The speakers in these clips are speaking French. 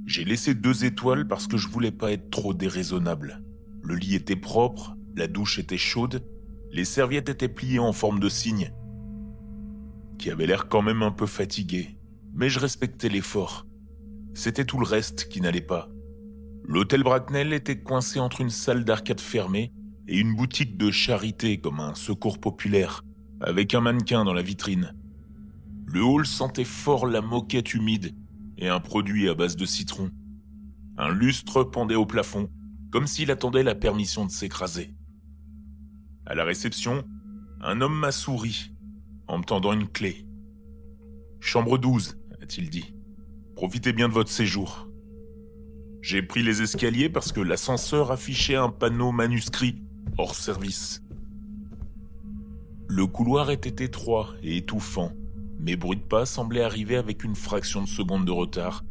J'ai laissé 2 étoiles parce que je voulais pas être trop déraisonnable. Le lit était propre, la douche était chaude, les serviettes étaient pliées en forme de cygne, qui avait l'air quand même un peu fatigué, mais je respectais l'effort. C'était tout le reste qui n'allait pas. L'hôtel Bracknell était coincé entre une salle d'arcade fermée et une boutique de charité comme un secours populaire, avec un mannequin dans la vitrine. Le hall sentait fort la moquette humide et un produit à base de citron. Un lustre pendait au plafond, comme s'il attendait la permission de s'écraser. À la réception, un homme m'a souri, en me tendant une clé. « Chambre 12, a-t-il dit. Profitez bien de votre séjour. » J'ai pris les escaliers parce que l'ascenseur affichait un panneau manuscrit « Hors service ». Le couloir était étroit et étouffant. Mes bruits de pas semblaient arriver avec une fraction de seconde de retard,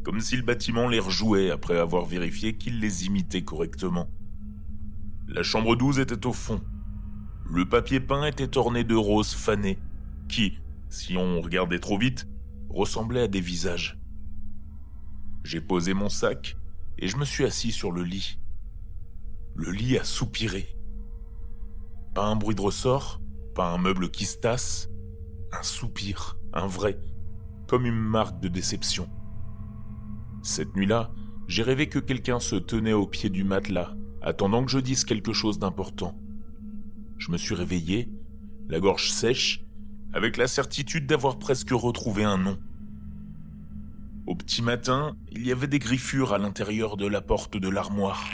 comme si le bâtiment les rejouait après avoir vérifié qu'il les imitait correctement. La chambre 12 était au fond. Le papier peint était orné de roses fanées, qui, si on regardait trop vite, ressemblaient à des visages. J'ai posé mon sac et je me suis assis sur le lit. Le lit a soupiré. Pas un bruit de ressort, pas un meuble qui se tasse, un soupir, un vrai, comme une marque de déception. Cette nuit-là, j'ai rêvé que quelqu'un se tenait au pied du matelas, attendant que je dise quelque chose d'important. Je me suis réveillé, la gorge sèche, avec la certitude d'avoir presque retrouvé un nom. Au petit matin, il y avait des griffures à l'intérieur de la porte de l'armoire.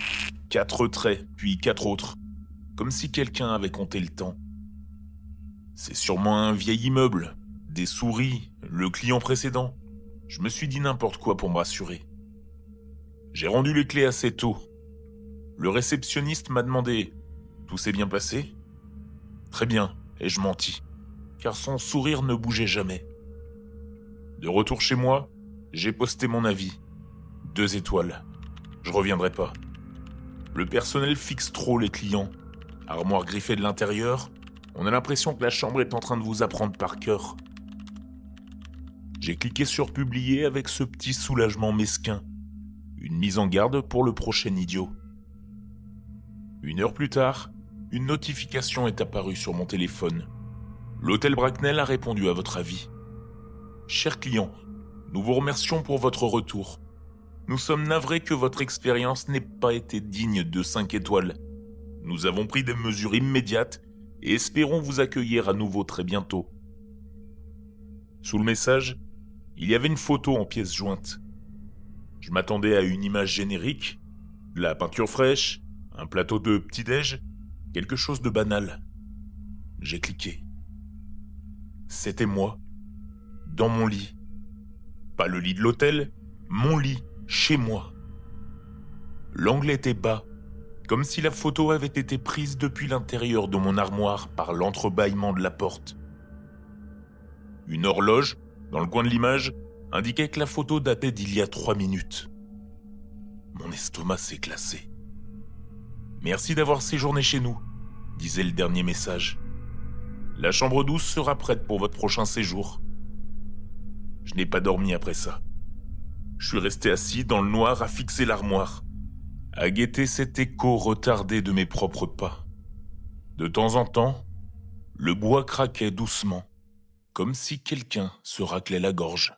4 traits, puis 4 autres, comme si quelqu'un avait compté le temps. C'est sûrement un vieil immeuble, des souris, le client précédent. Je me suis dit n'importe quoi pour me rassurer. J'ai rendu les clés assez tôt. Le réceptionniste m'a demandé « Tout s'est bien passé ?» Très bien, et je mentis, car son sourire ne bougeait jamais. De retour chez moi, j'ai posté mon avis. 2 étoiles. Je reviendrai pas. Le personnel fixe trop les clients. Armoire griffée de l'intérieur, on a l'impression que la chambre est en train de vous apprendre par cœur. J'ai cliqué sur publier avec ce petit soulagement mesquin. Une mise en garde pour le prochain idiot. 1 heure plus tard, une notification est apparue sur mon téléphone. L'hôtel Bracknell a répondu à votre avis. Cher client, nous vous remercions pour votre retour. Nous sommes navrés que votre expérience n'ait pas été digne de 5 étoiles. Nous avons pris des mesures immédiates et espérons vous accueillir à nouveau très bientôt. Sous le message, il y avait une photo en pièces jointes. Je m'attendais à une image générique, de la peinture fraîche, un plateau de petit-déj, quelque chose de banal. J'ai cliqué. C'était moi, dans mon lit. Pas le lit de l'hôtel, mon lit, chez moi. L'angle était bas, comme si la photo avait été prise depuis l'intérieur de mon armoire par l'entrebâillement de la porte. Une horloge, dans le coin de l'image, indiquait que la photo datait d'il y a 3 minutes. Mon estomac s'est glacé. « Merci d'avoir séjourné chez nous », disait le dernier message. « La chambre 12 sera prête pour votre prochain séjour. » Je n'ai pas dormi après ça. Je suis resté assis dans le noir à fixer l'armoire, à guetter cet écho retardé de mes propres pas. De temps en temps, le bois craquait doucement, comme si quelqu'un se raclait la gorge.